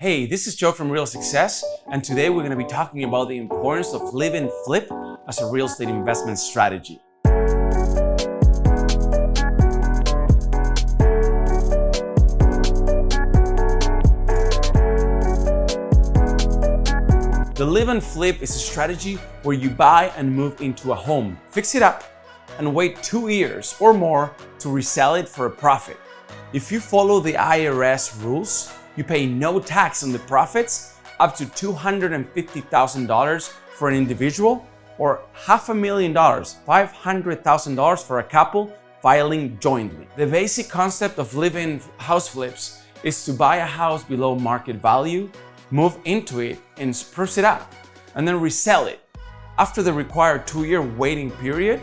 Hey, this is Joe from Real Success, and today we're going to be talking about the importance of live and flip as a real estate investment strategy. The live and flip is a strategy where you buy and move into a home, fix it up, and wait 2 years or more to resell it for a profit. If you follow the IRS rules, you pay no tax on the profits up to $250,000 for an individual or $500,000, $500,000 for a couple filing jointly. The basic concept of live-in house flips is to buy a house below market value, move into it and spruce it up, and then resell it. After the required 2-year waiting period,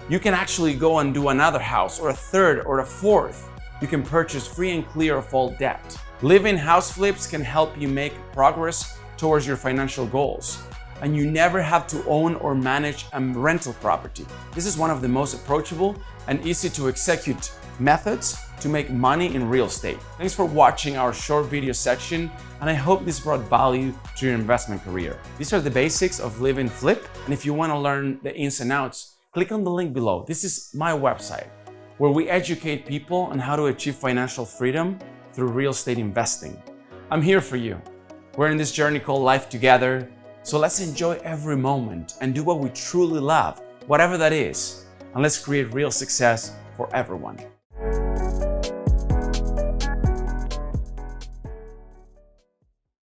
you can actually go and do another house or a third or a fourth. You can purchase free and clear of all debt. Live-in house flips can help you make progress towards your financial goals, and you never have to own or manage a rental property. This is one of the most approachable and easy to execute methods to make money in real estate. Thanks for watching our short video section, and I hope this brought value to your investment career. These are the basics of live and flip, and if you want to learn the ins and outs, click on the link below. This is my website, where we educate people on how to achieve financial freedom through real estate investing. I'm here for you. We're in this journey called life together, so let's enjoy every moment and do what we truly love, whatever that is, and let's create real success for everyone.